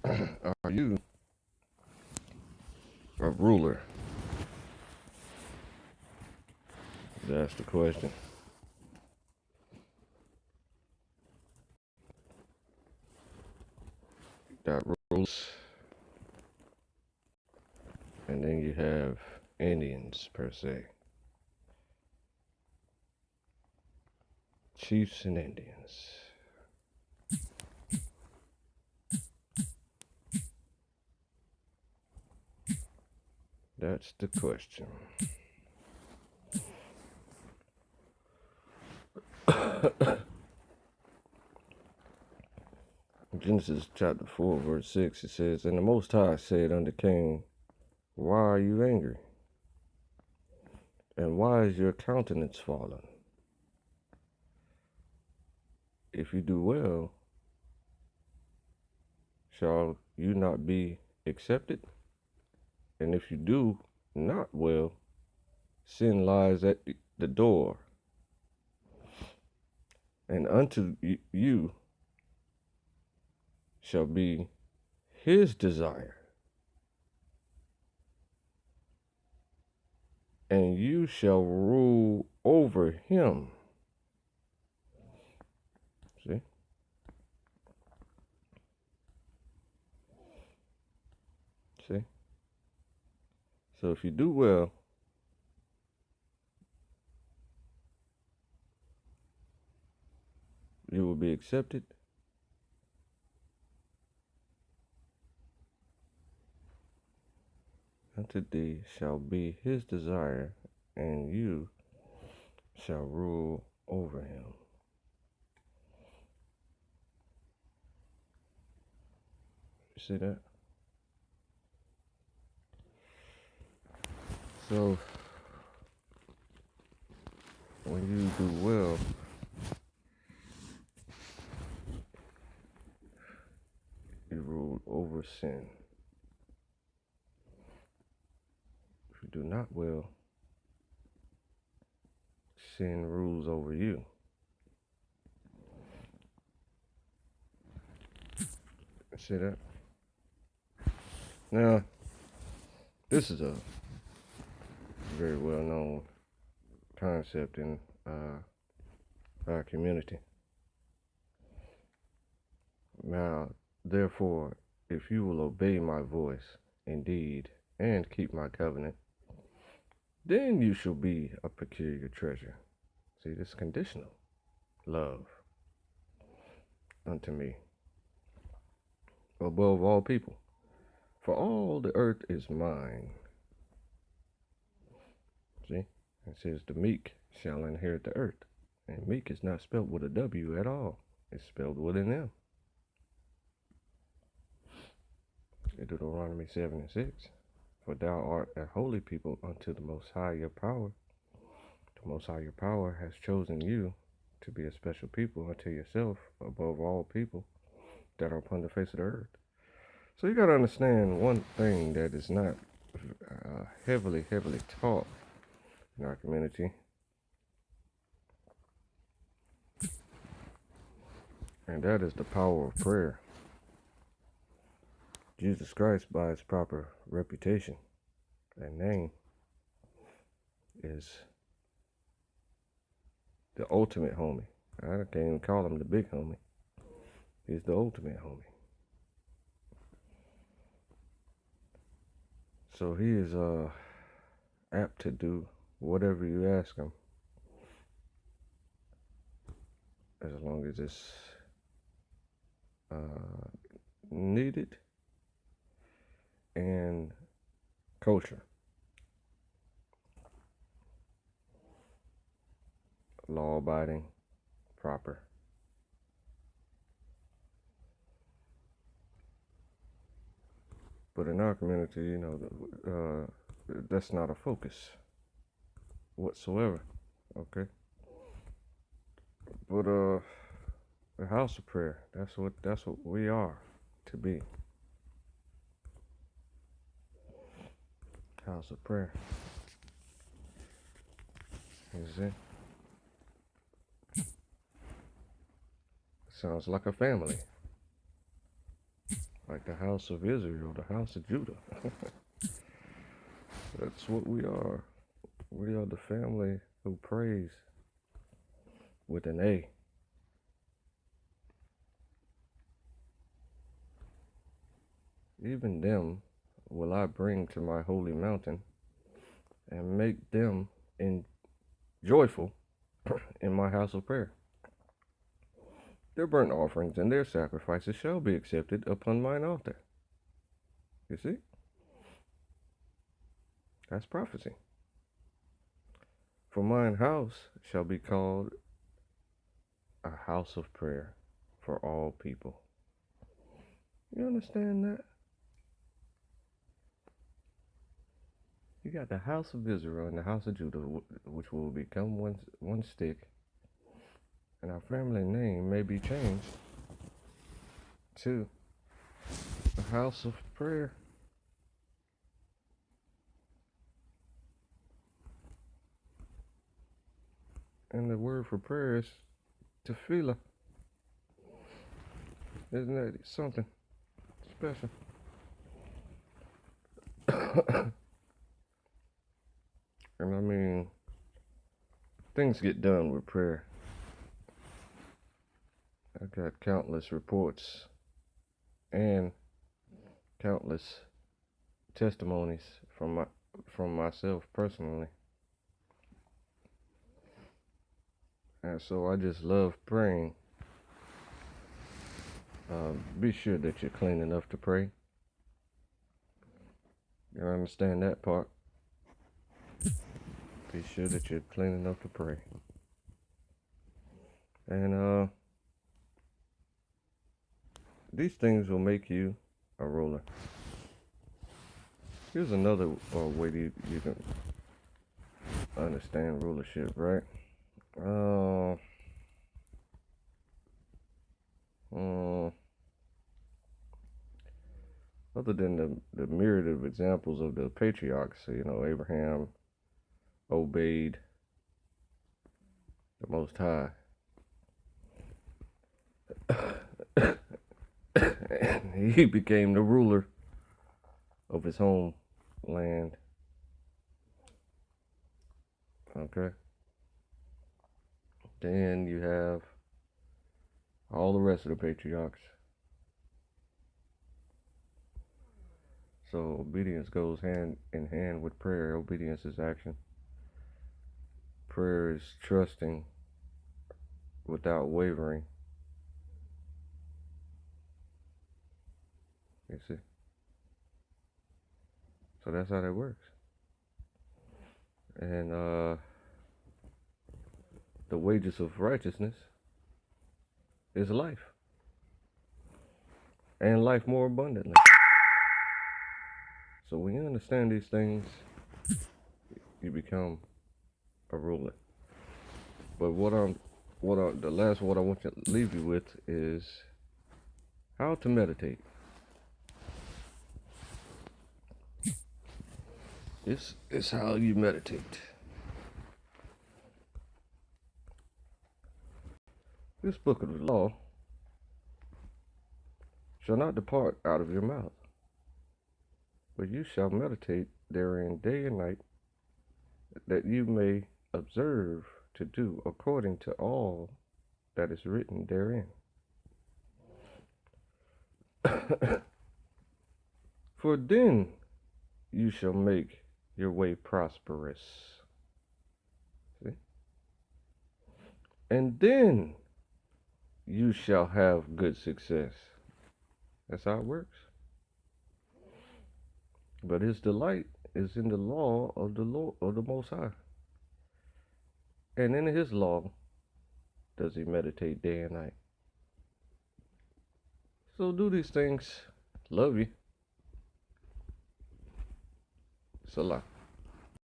Are you a ruler? That's the question. Got rules, and then you have Indians per se, chiefs and Indians. That's the question. Genesis chapter 4, verse 6, it says, And the Most High said unto Cain, Why are you angry? And why is your countenance fallen? If you do well, shall you not be accepted? And if you do not well, sin lies at the door, and unto you shall be his desire, and you shall rule over him. See? See? So if you do well, you will be accepted. Unto thee shall be his desire, and you shall rule over him. You see that? So when you do well, you rule over sin. If you do not well, sin rules over you. See that? Now, this is a very well known concept in our community. Now, therefore, if you will obey my voice indeed and keep my covenant, then you shall be a peculiar treasure. See, this is conditional love unto me above all people. For all the earth is mine. See, it says the meek shall inherit the earth. And meek is not spelled with a W at all. It's spelled with an M. Deuteronomy 7:6. For thou art a holy people unto the Most High your power. The Most High your power has chosen you to be a special people unto yourself above all people that are upon the face of the earth. So you got to understand one thing that is not heavily taught in our community. And that is the power of prayer. Jesus Christ, by his proper reputation and name, is the ultimate homie. I can't even call him the big homie. He's the ultimate homie. So he is apt to do whatever you ask him, as long as it's needed and kosher. Law-abiding, proper. But in our community, you know, that's not a focus whatsoever. Okay. But the house of prayer, that's what we are to be. House of prayer. Is it? Sounds like a family. like the house of Israel, the house of Judah. That's what we are. We are the family who prays with an A. Even them will I bring to my holy mountain and make them joyful in my house of prayer. Their burnt offerings and their sacrifices shall be accepted upon mine altar. You see? That's prophecy. For mine house shall be called a house of prayer for all people. You understand that? You got the house of Israel and the house of Judah, which will become one stick, and our family name may be changed to the house of prayer. And the word for prayer is tefillah. Isn't that something special? And I mean, things get done with prayer. I got countless reports and countless testimonies from myself personally. And so I just love praying. Be sure that you're clean enough to pray. You understand that part? Be sure that you're clean enough to pray. And these things will make you a ruler. Here's another way you can understand rulership, right? Other than the myriad of examples of the patriarchs, Abraham obeyed the Most High. And he became the ruler of his homeland. Okay. Then you have all the rest of the patriarchs. So obedience goes hand in hand with prayer. Obedience is action. Prayer is trusting without wavering. You see? So that's how that works. And the wages of righteousness is life. And life more abundantly. So when you understand these things, you become a ruler. But what I want to leave you with is how to meditate. It's how you meditate. This book of the law shall not depart out of your mouth, but you shall meditate therein day and night, that you may observe to do according to all that is written therein. For then you shall make your way prosperous. See? And then you shall have good success. That's how it works. But his delight is in the law of the Lord, of the Most High. And in his law does he meditate day and night. So do these things. Love you. Salah.